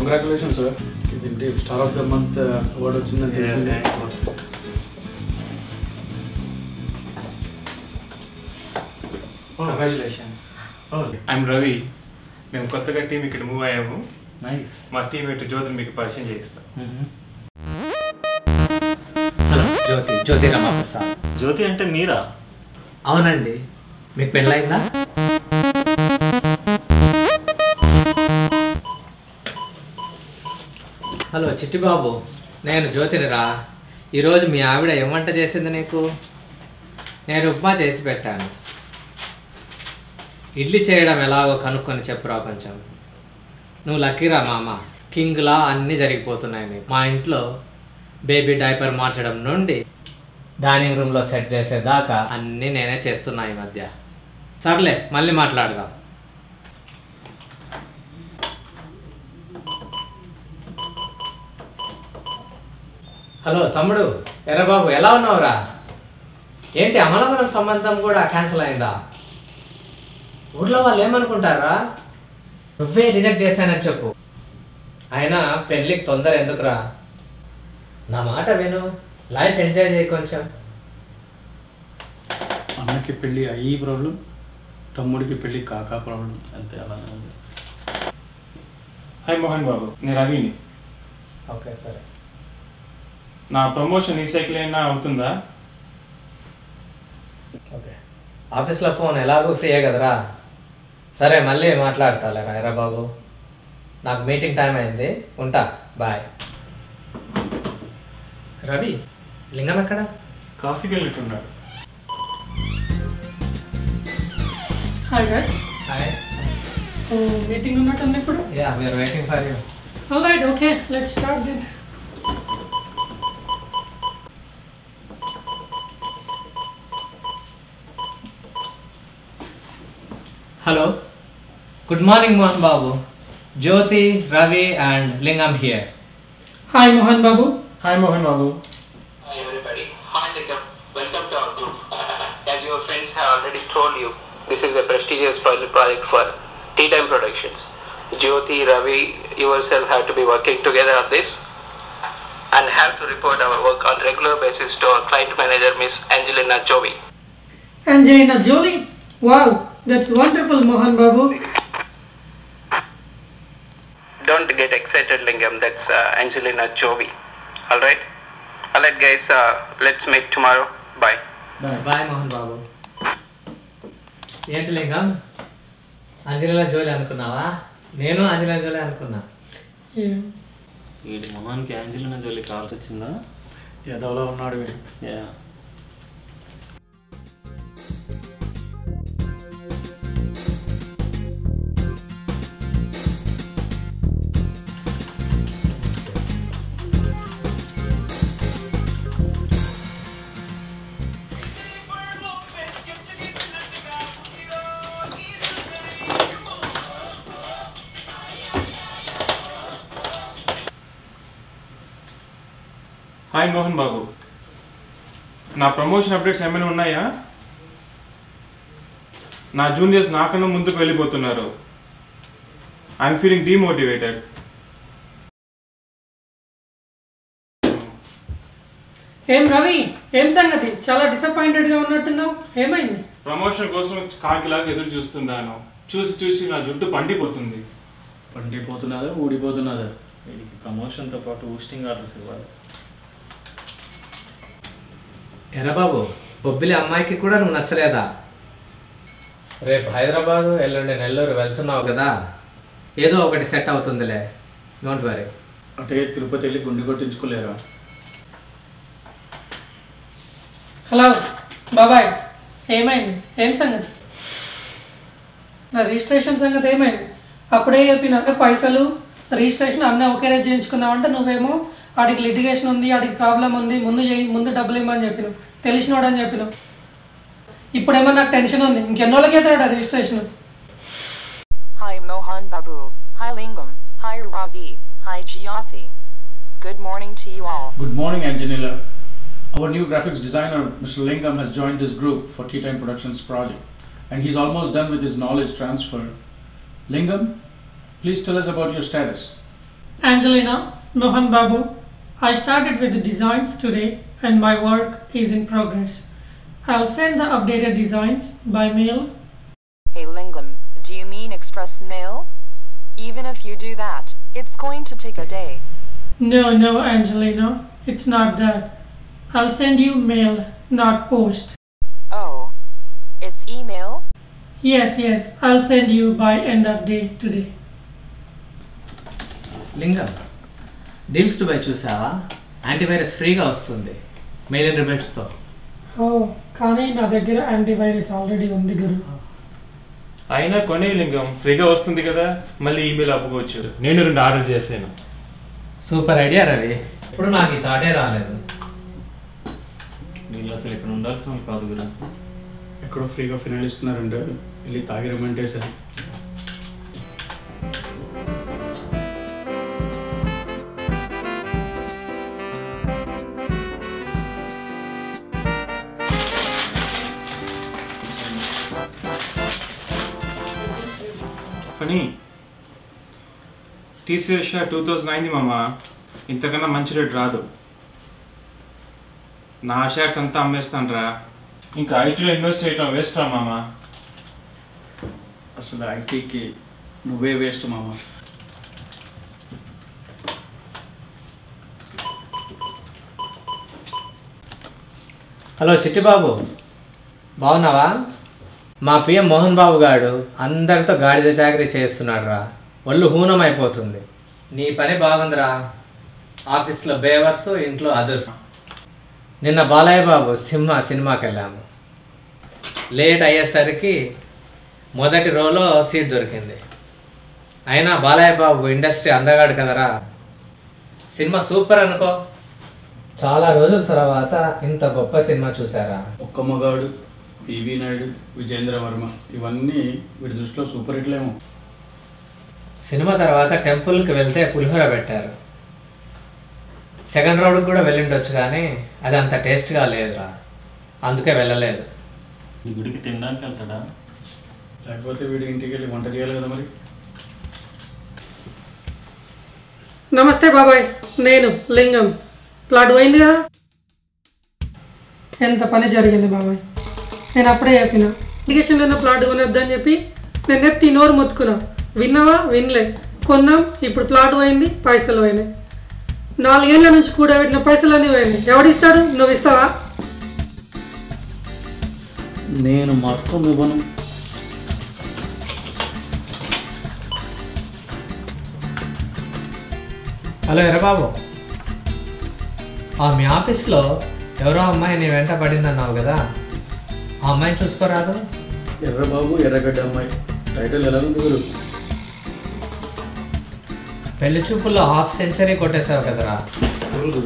Congratulation sir. ఇదేంటి star of the month award వచ్చిందని తెలిసింది. కంగ్రాచులేషన్స్. ఐఎమ్ రవి. మేము కొత్తగా టీం ఇక్కడ మూవ్ అయ్యాము. నైస్. మా టీమేట్ జ్యోతిని మీకు పరిచయం చేయిస్తాం. హలో, జ్యోతి రమాప్రసాద్. జ్యోతి అంటే మీరా? అవునండి. మీకు పెళ్ళయిందా? హలో చిట్టిబాబు, నేను జ్యోతినిరా. ఈరోజు మీ ఆవిడ ఏం వంట చేసింది నీకు? నేను ఉప్మా చేసి పెట్టాను. ఇడ్లీ చేయడం ఎలాగో కనుక్కొని చెప్పురా కొంచెం. నువ్వు లక్కీరా మామ, కింగ్లా అన్నీ జరిగిపోతున్నాయి నీకు. మా ఇంట్లో బేబీ డైపర్ మార్చడం నుండి డైనింగ్ రూమ్లో సెట్ చేసేదాకా అన్నీ నేనే చేస్తున్నా ఈ మధ్య. సర్లే, మళ్ళీ మాట్లాడదాం. హలో తమ్ముడు, ఎర్రబాబు ఎలా ఉన్నావురా? ఏంటి అమలమనం సంబంధం కూడా క్యాన్సిల్ అయిందా? ఊర్లో వాళ్ళు ఏమనుకుంటారా? నువ్వే రిజెక్ట్ చేశానని చెప్పు. అయినా పెళ్ళికి తొందర ఎందుకురా? నా మాట విను, లైఫ్ ఎంజాయ్ చేయి కొంచెం. అన్నకి పెళ్ళి అయ్యి ప్రాబ్లం, తమ్ముడికి పెళ్ళి కాకా ప్రాబ్లం, అంతే అలానే ఉంది. హాయ్ మోహన్ బాబు, నేను రవిని. ఓకే సరే. నా ప్రమోషన్ ఈ సైకిల్ అయినా అవుతుందా? ఓకే. ఆఫీస్లో ఫోన్ ఎలాగో ఫ్రీయే కదరా. సరే మళ్ళీ మాట్లాడతాలేరా ఎర్ర బాబు. నాకు మీటింగ్ టైం అయింది, ఉంటా, బాయ్. రవి, లింగం ఎక్కడ? కాఫీకి వెళ్ళిట్టున్నాడు. Hi guys. హాయ్. Meeting ఉన్నట్టుంది ఇప్పుడు. Yeah, we're waiting for you. All right, okay, let's start then. Hello, good morning Mohan Babu. Jyothi, Ravi and Lingam here. Hi Mohan Babu. Hi Mohan Babu. Hi everybody. Hi Lingam. Welcome to our group. As your friends have already told you, this is a prestigious project for Tea Time Productions. Jyoti, Ravi, yourself have to be working together on this and have to report our work on regular basis to our client manager Miss Angelina Jovi. Angelina Jolie. Wow, that's wonderful Mohan Babu. Don't get excited Lingam, that's Angelina Jovi. Alright? Alright guys, let's meet tomorrow. Bye. Bye Mohan Babu. ఏంటి లింగం, అంజలినా జోలి అనుకున్నావా? నేను అంజలినా జోలి అనుకున్నా. Yeah. వీడి మొహానికి యాంజలినా jolly కావాల్సి వచ్చిందా? ఎదవలో ఉన్నాడు వీడు. యా. హాయ్ మోహన్ బాబు, నా ప్రమోషన్ అప్డేట్స్ ఏమైనా ఉన్నాయా? నా జూనియర్స్ నాకన్నా ముందుకు వెళ్ళిపోతున్నారు. I'm feeling demotivated. ఏం రవి, ఏం సంగతి? చాలా డిసప్పాయింటెడ్గా ఉన్నట్టున్నావు, ఏమైంది? ప్రమోషన్ కోసం కాకిలాగా ఎదురు చూస్తున్నాను. చూసి చూసి నా జుట్టు పండిపోతుంది. పండిపోతున్నదా ఊడిపోతున్నదా? వీడికి ప్రమోషన్తో పాటు ఊస్టింగ్ ఆర్డర్స్ ఇవ్వాలి. ఎర్రబాబు, బొబ్బిలి అమ్మాయికి కూడా నువ్వు నచ్చలేదా? రేపు హైదరాబాదు, ఎల్లుండి నెల్లూరు వెళ్తున్నావు కదా, ఏదో ఒకటి సెట్ అవుతుందిలే, డోంట్ వరీ. అంటే తిరుపతి వెళ్ళి గుండె కొట్టించుకోలేరా? హలో బాబాయ్, ఏమైంది? ఏం సంగతి? నా రిజిస్ట్రేషన్ సంగతి ఏమైంది? అప్పుడే చెప్పిన పైసలు రిజిస్ట్రేషన్ అన్నీ ఒకే రేట్ చేయించుకుందామంటే నువ్వేమో వాడికి లిటిగేషన్ ఉంది, వాడికి ప్రాబ్లం ఉంది, ముందు డబ్బులు ఇవ్వమని చెప్పినావు, తెలిసినోడని చెప్పినావు. ఇప్పుడేమో నాకు టెన్షన్ ఉంది, ఇంకెన్నోళ్ళకి అవుతాడు registration. Hi Mohan Babu. Hi Lingam. Hi Ravi. Hi Jyoti. Good morning to you all. Good morning, Angelina. Our new graphics designer, Mr. Lingam, has joined this group for Tea Time Productions project, and he's almost done with his knowledge transfer. Lingam, please tell us about your status. Angelina, Mohan Babu, I started with the designs today and my work is in progress. I'll send the updated designs by mail. Hey Lingam, do you mean express mail? Even if you do that, it's going to take a day. No, Angelina, it's not that. I'll send you mail, not post. Oh, it's email? Yes, I'll send you by end of day today. లింగం, deals to buy చూసావా? Antivirus ఫ్రీగా వస్తుంది mail రిబేట్స్తో. కానీ నా దగ్గర antivirus already ఉంది గురు. అయినా కొనే లింగం ఫ్రీగా వస్తుంది కదా, మళ్ళీ ఈమెయిల్ అప్పుకోవచ్చు. నేను 2 ఆర్డర్ చేశాను. సూపర్ ఐడియా రవి, ఇప్పుడు నాకు ఈ థాటే రాలేదు. వీళ్ళు అసలు ఇక్కడ ఉండాల్సిన వాళ్ళు కాదు గురు. ఎక్కడో ఫ్రీగా ఫినాయిల్ ఇస్తున్నారంటే వెళ్ళి తాగి రమ్మంటే సరే. కానీ టీసీఎస్ 2000 అయింది మామ, ఇంతకన్నా మంచి రేట్ రాదు. నా షేర్స్ అంతా అమ్మేస్తాను రా, ఇంకా ఐటీలో ఇన్వెస్ట్ చేయడం వేస్ట్ రా మామ. అసలు ఐటీకి నువ్వే వేస్ట్ మామ. హలో చిట్టిబాబు, బాగున్నావా? మా పిఎం మోహన్ బాబు గారు అందరితో గాడిద చాకరీ చేస్తున్నాడు రా, ఒళ్ళు హూనం అయిపోతుంది. నీ పని బాగుందిరా, ఆఫీస్లో బేవర్స్, ఇంట్లో అదర్స్. నిన్న బాలయ్య బాబు సినిమాకి వెళ్ళాము. లేట్ అయ్యేసరికి మొదటి రోలో సీట్ దొరికింది. అయినా బాలయ్య బాబు ఇండస్ట్రీ అందగాడు కదరా, సినిమా సూపర్ అనుకో. చాలా రోజుల తర్వాత ఇంత గొప్ప సినిమా చూసారా. ఒక్క మగాడు, పివి నాయుడు, విజేంద్ర వర్మ, ఇవన్నీ వీడి దృష్టిలో సూపర్ హిట్లేమో. సినిమా తర్వాత టెంపుల్కి వెళ్తే పులిహోర పెట్టారు. సెకండ్ రౌండ్కి కూడా వెళ్ళిండొచ్చు కానీ అది అంత టేస్ట్గా లేదురా, అందుకే వెళ్ళలేదు. ఈ గుడికి తినడానికి వెళ్తాడా? లేకపోతే వీడి ఇంటికి వెళ్ళి వంట చేయాలి కదా మరి. నమస్తే బాబాయ్, నేను లింగం. ప్లాట్ పోయింది కదా. ఎంత పని జరిగింది బాబాయ్, నేను అప్పుడే చెప్పిన అప్లికేషన్లో ఉన్న ప్లాట్ కొనొద్దని చెప్పి నేను ఎత్తి నోరు మొత్తుకున్నా. విన్నావా? వినలే. కొన్నాం, ఇప్పుడు ప్లాట్ పోయింది, పైసలు పోయినాయి. 4 ఏళ్ళ నుంచి కూడబెట్టిన పైసలన్నీ పోయినాయి. ఎవడిస్తాడు? నువ్వు ఇస్తావా? నేను మొత్తం ఇవ్వను. హలో ఎర్రబాబు, మీ ఆఫీస్లో ఎవరో అమ్మాయి నీ వెంట పడిందన్నావు కదా, ఆ అమ్మాయిని చూసుకోరాదు? ఎర్రబాబు ఎర్రగడ్డ అమ్మాయి టైటిల్ ఎలా ఉంది గురు? పెళ్లి చూపుల్లో 1/2 సెంచరీ కొట్టేశావు కదరా. గురు